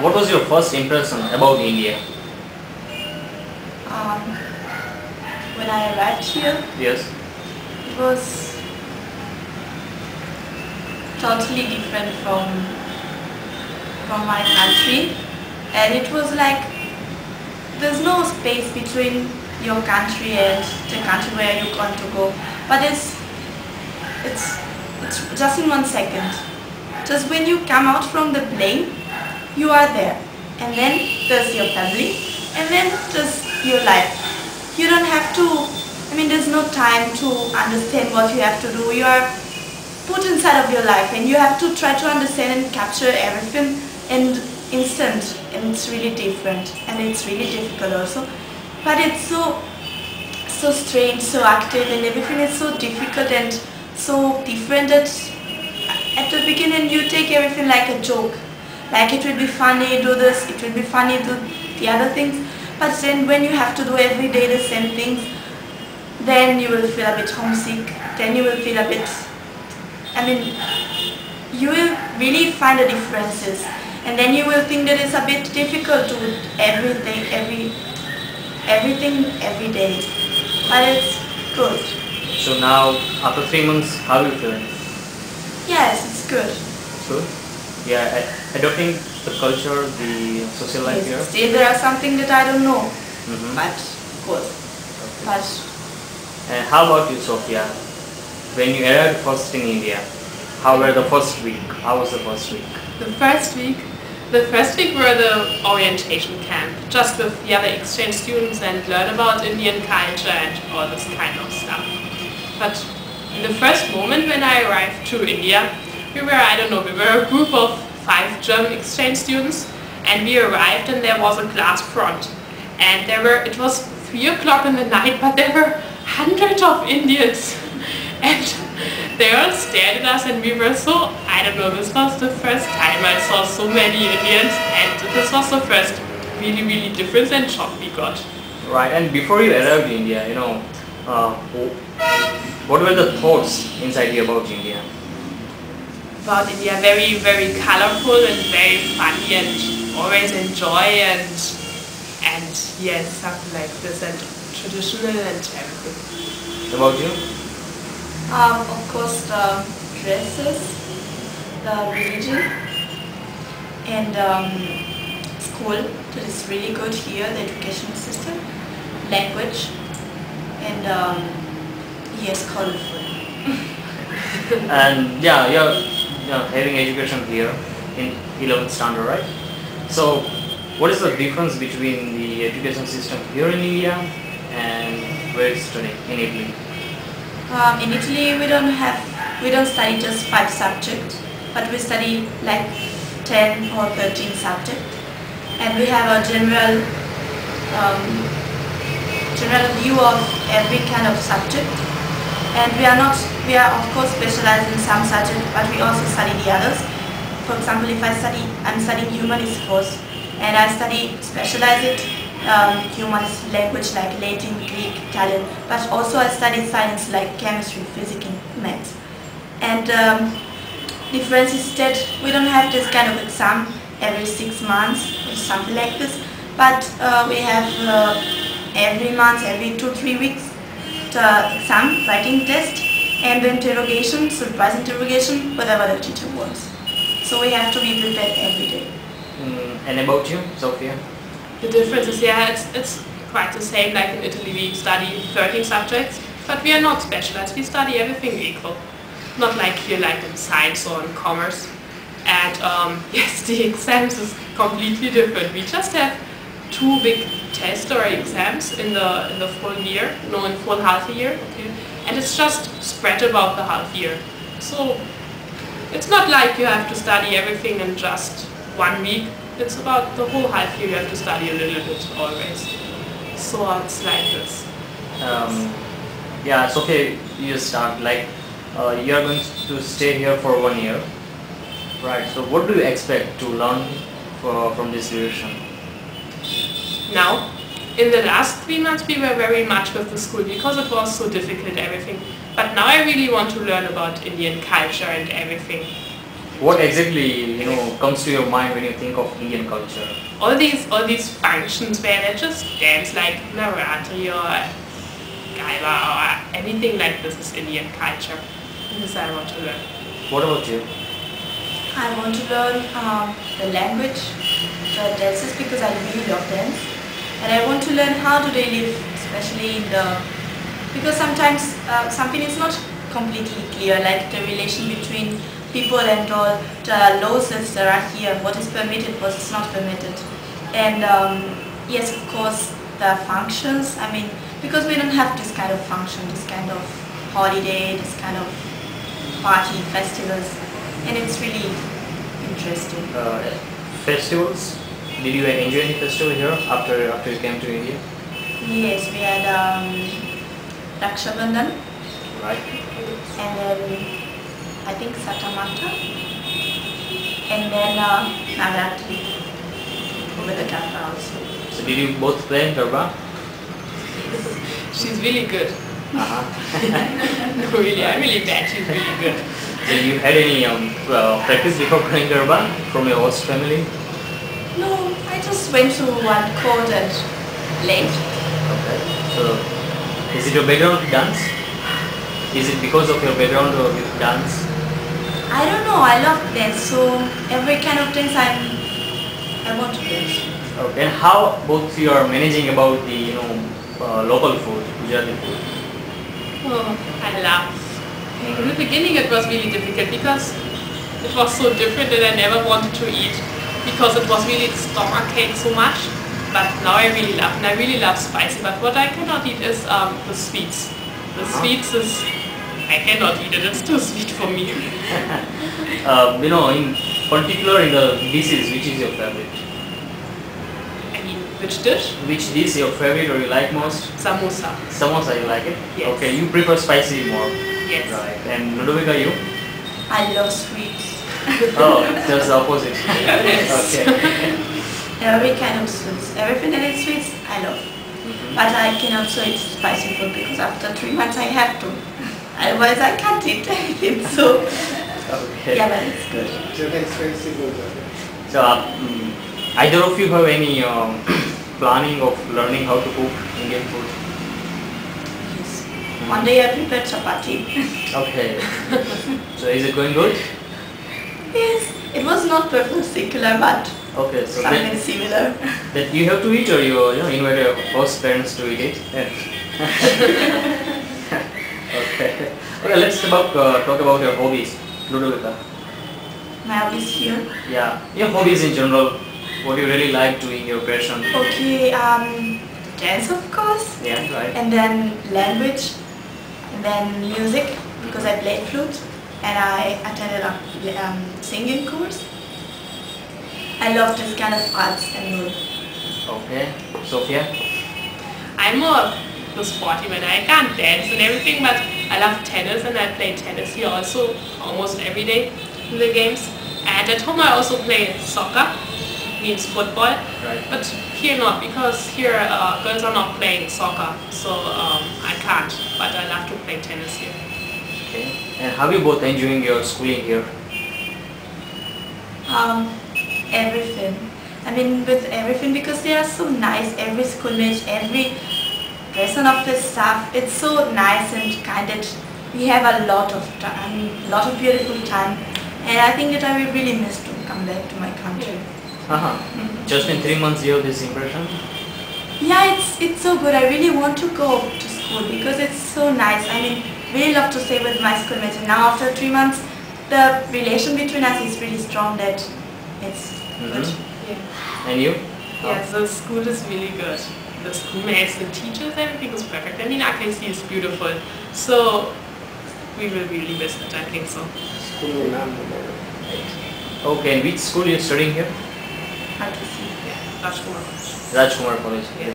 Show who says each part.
Speaker 1: what was your first impression about India?
Speaker 2: When I arrived here,
Speaker 1: Yes.
Speaker 2: it was totally different from my country, and it was like there's no space between your country and the country where you want to go, but it's just in 1 second. Just when you come out from the plane, you are there, and then there's your family, and then there's your life. You don't have to, there's no time to understand what you have to do. You are put inside of your life, and you have to try to understand and capture everything in instant, and it's really different, and it's really difficult also. But it's so strange, so active, and everything is so difficult and so different that at the beginning you take everything like a joke. Like it will be funny, do this, it will be funny, do the other things. But then when you have to do every day the same things, then you will feel a bit homesick, then you will feel a bit, you will really find the differences. And then you will think that it's a bit difficult to do everything every day. But it's good.
Speaker 1: So now, after 3 months, how are you feeling?
Speaker 2: Yes, it's good.
Speaker 1: Good? Yeah, adopting the culture, the social life here?
Speaker 2: Still there are something that I don't know, but good.
Speaker 1: Okay.
Speaker 2: But
Speaker 1: And how about you, Sophia? When you arrived first in India, how were the first week? How was the first week?
Speaker 3: The first week were the orientation camp, just with the other exchange students and learn about Indian culture and all this kind of stuff. But in the first moment when I arrived to India, we were a group of 5 German exchange students, and we arrived and there was a glass front. And it was 3 o'clock in the night, but there were hundreds of Indians. And they all stared at us, and we were this was the first time I saw so many Indians, and this was the first really difference and shock we got.
Speaker 1: Right, and before you arrived in India, what were the thoughts inside you about India?
Speaker 3: About India, very colorful and very funny and always enjoy and yes, something like this, and traditional and everything.
Speaker 1: About you?
Speaker 2: of course the dresses, the religion, and school, that is really good here, the education system, language, and yes, colorful.
Speaker 1: And yeah, you're having education here in 11th standard, right? So what is the difference between the education system here in India and where you're studying in Italy?
Speaker 2: In Italy we don't study just 5 subjects, but we study like 10 or 13 subjects, and we have a general view of every kind of subject. And we are of course specialized in some subjects, but we also study the others. For example, if I'm studying humanist course, and I specialize it humanist language like Latin, Greek, Italian, but also I study science like chemistry, physics, and maths. And difference is that we don't have this kind of exam every 6 months or something like this, but we have every month, every 2-3 weeks, the exam, writing test, and the interrogation, surprise interrogation, whatever the teacher wants. So we have to be prepared every day.
Speaker 1: And about you, Sophia?
Speaker 3: The difference is, it's quite the same. Like in Italy we study 13 subjects, but we are not specialized. We study everything equal. Not like here, like in science or in commerce. And yes, the exams is completely different. We just have 2 big tests or exams in the full year, in full half a year, okay? And it's just spread about the half year. So it's not like you have to study everything in just 1 week. It's about the whole half year you have to study a little bit always. So it's like this.
Speaker 1: Yeah, it's okay, you start like you are going to stay here for 1 year, right? So what do you expect to learn from this duration?
Speaker 3: Now, in the last 3 months we were very much with the school because it was so difficult, everything. But now I really want to learn about Indian culture and everything.
Speaker 1: What exactly comes to your mind when you think of Indian culture?
Speaker 3: All these functions where they just dance like Navaratri or Gaiva or anything like this is Indian culture. This I want to learn.
Speaker 1: What about you?
Speaker 2: I want to learn the language, the dances, because I really love dance. And I want to learn how do they live, especially in the, because sometimes something is not completely clear, like the relation between people and all, the laws that are here, what is permitted, what is not permitted. And yes, of course, the functions, I mean, because we don't have this kind of function, this kind of holiday, this kind of party, festivals, and it's really interesting.
Speaker 1: Festivals? Did you enjoy any festival here after you came to India?
Speaker 2: Yes, we had Raksha Bandhan,
Speaker 1: Right.
Speaker 2: and then I think Satamata, and then Navaratri over the Ganga also.
Speaker 1: So did you both play Garba?
Speaker 3: She's really good.
Speaker 1: Uh-huh.
Speaker 3: No, really, I'm really bad. She's really good.
Speaker 1: Did you had any practice before playing Garba from your host family?
Speaker 2: No, I just went to one court and played.
Speaker 1: Okay. So is it your background with dance? Is it because of your background with dance?
Speaker 2: I don't know, I love dance, so every kind of dance I want to dance.
Speaker 1: Okay. And how both you are managing about the local food, Gujarati food?
Speaker 3: Oh, I love. In the beginning it was really difficult because it was so different that I never wanted to eat because it was really stomachache so much. But now I really love, and I really love spicy. But what I cannot eat is the sweets. The sweets is, I cannot eat it, it's too sweet for me.
Speaker 1: In particular in the dishes, which is your favorite?
Speaker 3: I mean, which dish?
Speaker 1: Which dish your favorite or you like most?
Speaker 3: Samosa.
Speaker 1: Samosa, you like it?
Speaker 3: Yes.
Speaker 1: Okay, you prefer spicy more.
Speaker 3: Yes.
Speaker 1: Right. And Ludovica, you?
Speaker 2: I love sweets.
Speaker 1: Oh, just the opposite.
Speaker 3: Yes.
Speaker 1: Okay.
Speaker 2: Every kind of sweets. Everything that is sweets, I love. But I can also eat spicy food because after 3 months I have to. Otherwise I can't eat anything. So,
Speaker 1: Okay.
Speaker 2: yeah, but it's good.
Speaker 1: So, either of you have any planning of learning how to cook Indian food?
Speaker 2: Yes. One day I prepared chapati.
Speaker 1: Okay. So, is it going good?
Speaker 2: Yes, it was not perpendicular, but
Speaker 1: Okay. So
Speaker 2: something similar.
Speaker 1: that you have to eat, or you invite your host parents to eat it? Okay. Okay. Let's talk about your hobbies, Ludovica.
Speaker 2: My hobbies here.
Speaker 1: Yeah. Your hobbies in general. What you really like doing, your passion.
Speaker 2: Okay, dance of course,
Speaker 1: Yeah. Right.
Speaker 2: and then language, and then music because I played flute, and I attended a singing course. I love this kind of arts and all.
Speaker 1: Okay. Sophia.
Speaker 3: I'm more the sporty one. I can't dance and everything, but I love tennis and I play tennis here also almost every day in the games. And at home I also play soccer, means football.
Speaker 1: Right.
Speaker 3: But here not, because here girls are not playing soccer, so I can't. But I love to play tennis here.
Speaker 1: Okay. And how you both enjoying your schooling here?
Speaker 2: Everything. I mean, with everything because they are so nice. Every schoolmate, every person of the staff, it's so nice and kind that we have a lot of time, lot of beautiful time, and I think that I will really miss to come back to my country.
Speaker 1: Just in 3 months you have this impression?
Speaker 2: Yeah, it's so good. I really want to go to school because it's so nice. I mean, really love to stay with my schoolmates, and now after 3 months, the relation between us is really strong that it's good.
Speaker 3: Yeah.
Speaker 1: And you?
Speaker 3: Yes, the school is really good. The schoolmates, the teachers, everything is perfect. I mean, Akasi is beautiful. So, we will really miss it, I think so.
Speaker 1: Okay, and which school you are studying here?
Speaker 2: How to see.
Speaker 3: Yeah, Rajkumar.
Speaker 1: Rajkumar College.
Speaker 3: Yeah.